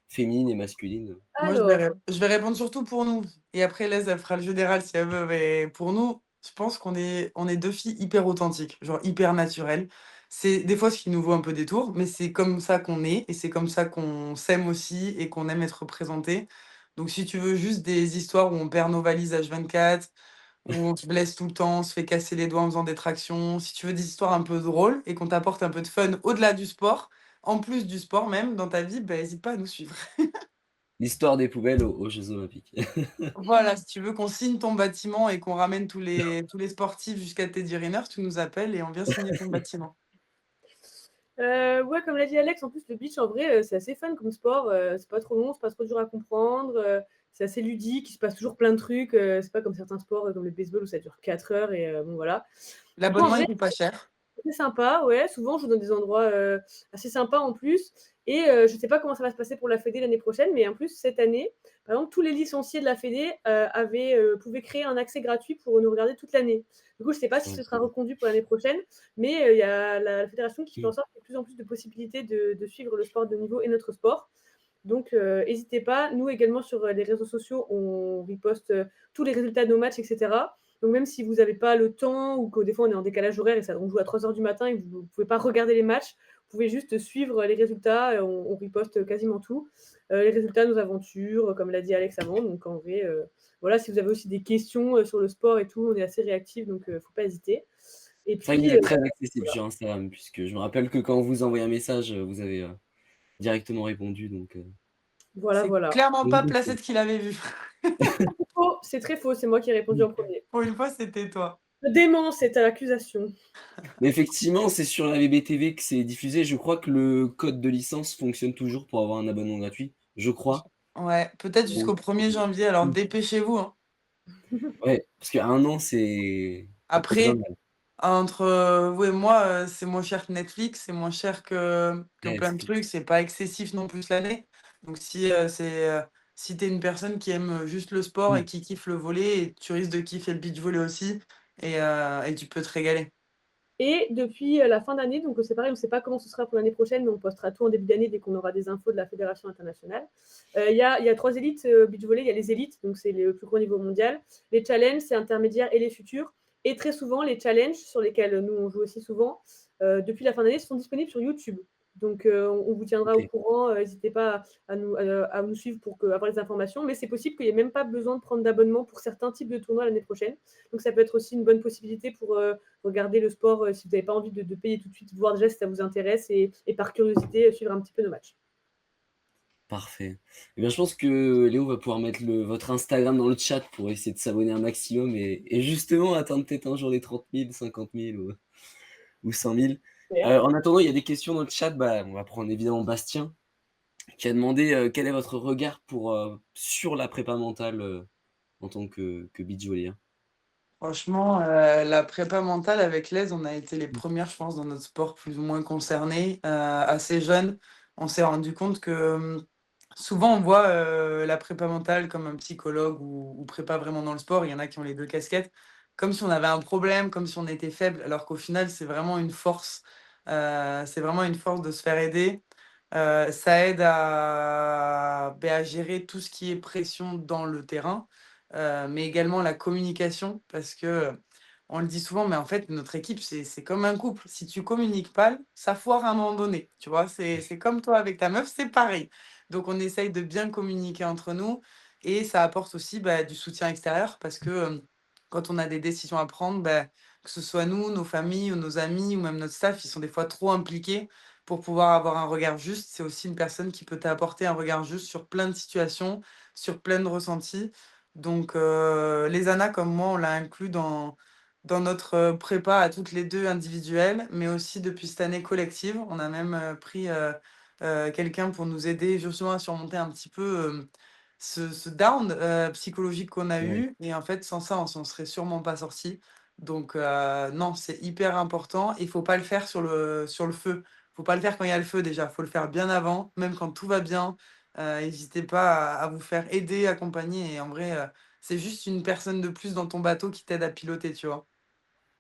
Speaker 1: féminines et masculines?
Speaker 2: Moi, je
Speaker 3: Alors,
Speaker 2: vais ré je vais répondre surtout pour nous et après Lez, elle fera le général si elle veut, mais pour nous, je pense qu'on est 2 filles hyper authentiques, genre hyper naturelles. C'est des fois ce qui nous vaut un peu des tours, mais c'est comme ça qu'on est et c'est comme ça qu'on s'aime aussi et qu'on aime être représentées. Donc si tu veux juste des histoires où on perd nos valises H24, où on se blesse tout le temps, on se fait casser les doigts en faisant des tractions, si tu veux des histoires un peu drôles et qu'on t'apporte un peu de fun au-delà du sport, en plus du sport même dans ta vie, bah, hésite pas à nous suivre.
Speaker 1: L'histoire des poubelles aux jeux olympiques.
Speaker 2: Voilà, si tu veux qu'on signe ton bâtiment et qu'on ramène tous les sportifs jusqu'à Teddy Riner, tu nous appelles et on vient signer ton bâtiment.
Speaker 3: ouais, comme l'a dit Alex, en plus, le beach, en vrai, c'est assez fun comme sport. C'est pas trop long, c'est pas trop dur à comprendre. C'est assez ludique, il se passe toujours plein de trucs. C'est pas comme certains sports, comme le baseball où ça dure 4 heures et bon, voilà. Non, en
Speaker 2: L'abonnement, il
Speaker 3: vrai,
Speaker 2: coûte pas cher.
Speaker 3: c'est sympa, ouais. Souvent, je joue dans des endroits assez sympas en plus. Et je sais pas comment ça va se passer pour la Fédé l'année prochaine, mais en plus, cette année, par exemple, tous les licenciés de la Fédé pouvaient créer un accès gratuit pour nous regarder toute l'année. Du coup, je sais pas si ce sera
Speaker 1: OK.
Speaker 3: reconduit pour l'année prochaine, mais il y a la fédération qui fait en
Speaker 1: Mmh.
Speaker 3: sorte qu'il y ait de plus en plus de possibilités de suivre le sport de niveau et notre sport. Donc, n'hésitez pas. Nous également, sur les réseaux sociaux, on reposte tous les résultats de nos matchs, etc. Donc, même si vous n'avez pas le temps ou que des fois on est en décalage horaire et ça, on joue à 3 heures du matin et que vous ne pouvez pas regarder les matchs, vous pouvez juste suivre les résultats. On reposte quasiment tout. Les résultats, nos aventures, comme l'a dit Alex avant. Donc, en vrai, voilà, si vous avez aussi des questions sur le sport et tout, on est assez réactifs, donc il ne faut pas hésiter. Et
Speaker 1: C'est vrai que vous
Speaker 3: puis,
Speaker 1: êtes très accessible
Speaker 3: voilà.
Speaker 1: sur Instagram, puisque je me rappelle que quand on vous envoie un message, vous avez, directement répondu donc
Speaker 3: Voilà,
Speaker 2: C'est
Speaker 3: voilà.
Speaker 2: clairement pas
Speaker 1: donc
Speaker 2: Placette qui l'avait vu.
Speaker 3: Oh, c'est très faux, c'est moi qui ai répondu en premier.
Speaker 2: Pour une fois, c'était toi.
Speaker 3: Je dément cette accusation.
Speaker 1: mais effectivement, c'est sur la VBTV que c'est diffusé. Je crois que le code de licence fonctionne toujours pour avoir un abonnement gratuit, je crois.
Speaker 2: Ouais, peut-être
Speaker 1: Donc
Speaker 2: jusqu'au 1er janvier, alors dépêchez-vous, hein.
Speaker 1: ouais, parce qu'à 1 an, ça peut faire
Speaker 2: Après,
Speaker 1: mal.
Speaker 2: entre, vous et moi, c'est moins cher que Netflix, c'est moins cher que
Speaker 1: Ouais,
Speaker 2: plein
Speaker 1: c'est
Speaker 2: de
Speaker 1: clair.
Speaker 2: trucs, c'est pas excessif non plus l'année. Donc si tu es une personne qui aime juste le sport et
Speaker 1: Mmh.
Speaker 2: qui kiffe le volley, et tu risques de kiffer le beach volley aussi et tu peux te régaler.
Speaker 3: Et depuis la fin d'année, donc c'est pareil, on ne sait pas comment ce sera pour l'année prochaine, mais on postera tout en début d'année dès qu'on aura des infos de la fédération internationale. Il y a 3 élites beach volley. Il y a les élites, donc c'est le plus gros niveau mondial. Les challenges, c'est intermédiaires et les futurs. Et très souvent, les challenges sur lesquels nous on joue aussi souvent, depuis la fin d'année, sont disponibles sur YouTube. Donc on vous tiendra au
Speaker 1: OK.
Speaker 3: courant. N'hésitez pas à nous suivre pour avoir les informations. Mais c'est possible qu'il n'y ait même pas besoin de prendre d'abonnement pour certains types de tournois l'année prochaine. Donc ça peut être aussi une bonne possibilité pour regarder le sport si vous n'avez pas envie de payer tout de suite, voir déjà si ça vous intéresse et par curiosité suivre un petit peu nos matchs.
Speaker 1: Parfait. Et bien, je pense que Léo va pouvoir mettre votre Instagram dans le chat pour essayer de s'abonner un maximum et justement atteindre peut-être un jour les 30 000, 50 000 ou 100 000.
Speaker 3: Super.
Speaker 1: En attendant, il y a des questions dans le chat. Bah, on va prendre évidemment Bastien. qui a demandé quel est votre regard sur la prépa mentale en tant que beach volleyeur.
Speaker 2: Franchement, la prépa mentale avec l'AISE, on a été les premières, je pense, dans notre sport plus ou moins concernées. Assez jeunes, on s'est rendu compte que souvent on voit la prépa mentale comme un psychologue ou prépa vraiment dans le sport. Il y en a qui ont les deux casquettes, comme si on avait un problème, comme si on était faible, alors qu'au final, c'est vraiment une force. C'est vraiment une force de se faire aider. Ça aide à gérer tout ce qui est pression dans le terrain. Mais également la communication, parce que on le dit souvent, mais en fait, notre équipe, c'est comme un couple. Si tu communiques pas, ça foire à un moment donné. Tu vois, c'est comme toi avec ta meuf, c'est pareil. Donc, on essaye de bien communiquer entre nous et ça apporte aussi du soutien extérieur parce que quand on a des décisions à prendre, que ce soit nous, nos familles ou nos amis ou même notre staff, ils sont des fois trop impliqués pour pouvoir avoir un regard juste. C'est aussi une personne qui peut t'apporter un regard juste sur plein de situations, sur plein de ressentis. Donc, les ANA, comme moi, on l'a inclus dans notre prépa à toutes les deux individuelles, mais aussi depuis cette année collective. On a même pris quelqu'un pour nous aider justement à surmonter un petit peu ce down psychologique qu'on a
Speaker 1: Ouais.
Speaker 2: eu. Et en fait, sans ça, on s'en serait sûrement pas sorti. Donc, non, c'est hyper important. Il faut pas le faire sur le feu. Faut pas le faire quand il y a le feu déjà. Faut le faire bien avant, même quand tout va bien. N'hésitez pas à vous faire aider, accompagner. Et en vrai, c'est juste une personne de plus dans ton bateau qui t'aide à piloter, tu vois.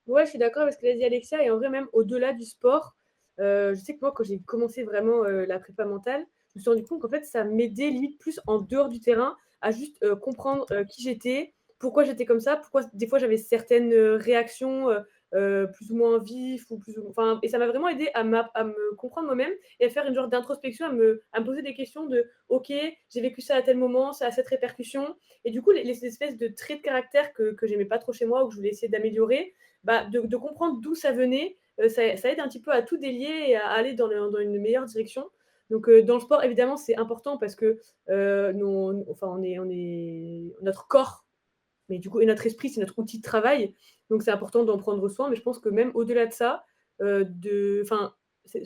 Speaker 3: Ouais, je suis d'accord avec ce que l'a dit Alexia. Et en vrai, même au-delà du sport, je sais que moi, quand j'ai commencé vraiment la prépa mentale, je me suis rendu compte qu'en fait, ça m'aidait limite plus en dehors du terrain à juste comprendre qui j'étais, pourquoi j'étais comme ça, pourquoi des fois j'avais certaines réactions plus ou moins vives, enfin, et ça m'a vraiment aidé à me comprendre moi-même et à faire une genre d'introspection, à me poser des questions de OK, j'ai vécu ça à tel moment, ça a cette répercussion. Et du coup, les espèces de traits de caractère que j'aimais pas trop chez moi ou que je voulais essayer d'améliorer, de comprendre d'où ça venait, ça aide un petit peu à tout délier et à aller dans une meilleure direction. Donc, dans le sport, évidemment, c'est important parce que enfin, notre corps, mais du coup, et notre esprit, c'est notre outil de travail. Donc, c'est important d'en prendre soin. Mais je pense que même au-delà de ça, je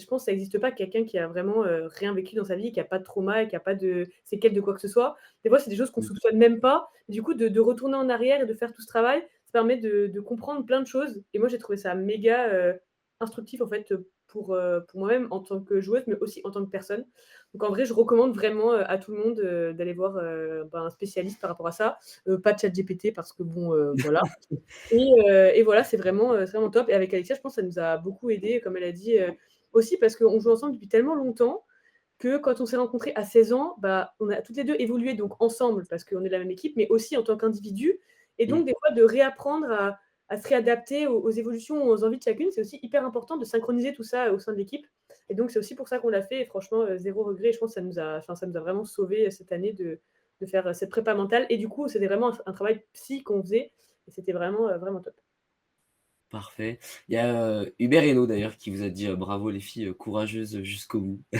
Speaker 3: pense que ça n'existe pas quelqu'un qui a vraiment rien vécu dans sa vie, qui n'a pas de trauma et qui n'a pas de séquelles de quoi que ce soit. Des fois, c'est des choses qu'on ne soupçonne même pas. Du coup, de retourner en arrière et de faire tout ce travail, ça permet de comprendre plein de choses. Et moi, j'ai trouvé ça méga instructif, en fait, pour moi-même en tant que joueuse, mais aussi en tant que personne. Donc, en vrai, je recommande vraiment à tout le monde d'aller voir un spécialiste par rapport à ça. Pas de ChatGPT parce que bon, voilà. Et voilà, c'est vraiment top. Et avec Alexia, je pense que ça nous a beaucoup aidé, comme elle a dit, aussi parce qu'on joue ensemble depuis tellement longtemps que quand on s'est rencontrés à 16 ans, on a toutes les deux évolué donc ensemble parce qu'on est de la même équipe, mais aussi en tant qu'individu. Et
Speaker 1: Mm.
Speaker 3: donc, des fois, de réapprendre à se réadapter aux évolutions, aux envies de chacune, c'est aussi hyper important de synchroniser tout ça au sein de l'équipe. Et donc, c'est aussi pour ça qu'on l'a fait. Et franchement, zéro regret. Et je pense que ça nous a vraiment sauvé cette année de faire cette prépa mentale. Et du coup, c'était vraiment un travail psy qu'on faisait. Et c'était vraiment, vraiment top.
Speaker 1: Parfait. Il y a Hubert Hainaut d'ailleurs qui vous a dit bravo les filles, courageuses jusqu'au bout. Il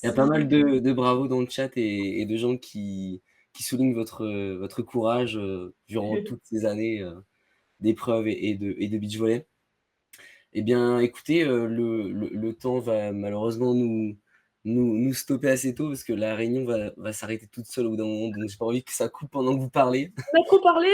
Speaker 1: y a pas
Speaker 2: Merci.
Speaker 1: mal de bravos dans le chat et de gens qui soulignent votre courage durant toutes ces années d'épreuves et de beach volley. Eh bien, écoutez, le temps va malheureusement nous stopper assez tôt parce que la réunion va s'arrêter toute seule au bout d'un moment, donc j'ai pas envie que ça coupe pendant que vous parlez.
Speaker 3: On a trop parlé.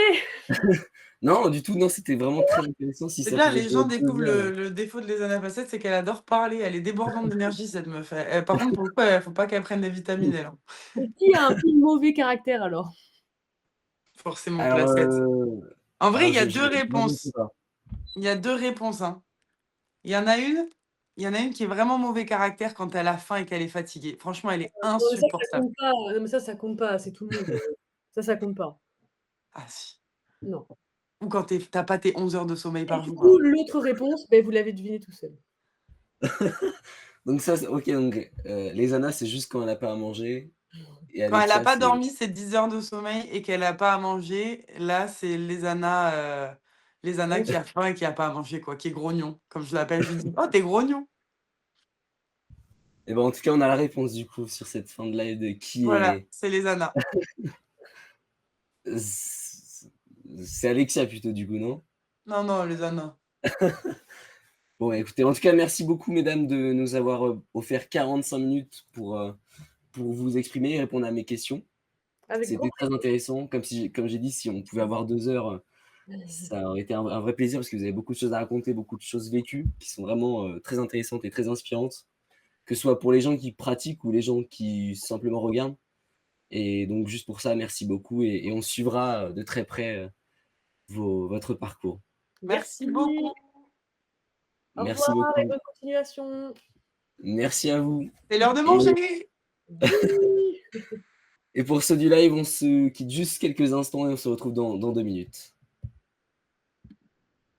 Speaker 1: Non, du tout, non, c'était vraiment très intéressant. Si
Speaker 2: C'est
Speaker 1: ça
Speaker 2: bien,
Speaker 1: pouvait
Speaker 2: les
Speaker 1: faire
Speaker 2: gens
Speaker 1: votre
Speaker 2: découvrent
Speaker 1: plaisir.
Speaker 2: le défaut de Lézana Facette, c'est qu'elle adore parler. Elle est débordante d'énergie, cette meuf. Par contre, pour le coup, il faut pas qu'elle prenne des vitamines, elle, hein.
Speaker 3: Et qui a un plus mauvais caractère alors?
Speaker 2: Forcément,
Speaker 1: Alors,
Speaker 2: Placette. En vrai,
Speaker 1: alors
Speaker 2: il y a
Speaker 1: je
Speaker 2: deux
Speaker 1: moi, je ne sais
Speaker 2: réponses.
Speaker 1: pas.
Speaker 2: Il y a deux réponses, hein. Il y en a une, il y en a une qui est vraiment mauvais caractère quand elle a faim et qu'elle est fatiguée. Franchement, elle est
Speaker 3: Non, mais ça
Speaker 2: insupportable.
Speaker 3: compte pas. Non, mais ça compte pas, c'est tout le monde. Ça compte pas.
Speaker 2: Ah si.
Speaker 3: Non.
Speaker 2: Ou quand t'as pas tes 11 heures de sommeil
Speaker 3: Et
Speaker 2: par
Speaker 3: du
Speaker 2: jour,
Speaker 3: coup,
Speaker 2: hein.
Speaker 3: l'autre réponse, vous l'avez deviné tout seul.
Speaker 1: Donc ça, OK, donc les Anna, c'est juste quand elle a pas à manger et
Speaker 2: Quand elle a
Speaker 1: Alexia,
Speaker 2: pas
Speaker 1: c'est
Speaker 2: dormi ses 10 heures de sommeil et qu'elle a pas à manger, là, c'est les Anna qui a faim et qui a pas à manger, quoi, qui est grognon. Comme je l'appelle, je lui dis: «Oh, t'es grognon!»
Speaker 1: et ben, en tout cas, on a la réponse du coup sur cette fin de live de qui
Speaker 2: Voilà,
Speaker 1: est
Speaker 2: c'est les Anna.
Speaker 1: c c'est Alexia plutôt du coup, non?
Speaker 2: Non, non, les Anna.
Speaker 1: Bon, écoutez, en tout cas, merci beaucoup mesdames de nous avoir offert 45 minutes pour vous exprimer et répondre à mes questions.
Speaker 3: Avec grand
Speaker 1: C'était très intéressant. Comme j'ai dit, si on pouvait avoir 2 heures,
Speaker 3: plaisir.
Speaker 1: ça aurait été un vrai plaisir parce que vous avez beaucoup de choses à raconter, beaucoup de choses vécues qui sont vraiment, très intéressantes et très inspirantes, que ce soit pour les gens qui pratiquent ou les gens qui simplement regardent. Et donc juste pour ça, merci beaucoup et on suivra, de très près, votre parcours.
Speaker 2: Merci
Speaker 3: Merci.
Speaker 2: beaucoup.
Speaker 3: Au
Speaker 1: Merci
Speaker 3: revoir et
Speaker 1: beaucoup.
Speaker 3: bonne continuation.
Speaker 1: Merci à vous
Speaker 2: C'est l'heure de
Speaker 1: et
Speaker 2: manger.
Speaker 3: Oui.
Speaker 1: et pour ceux du live, on se quitte juste quelques instants et on se retrouve dans 2 minutes.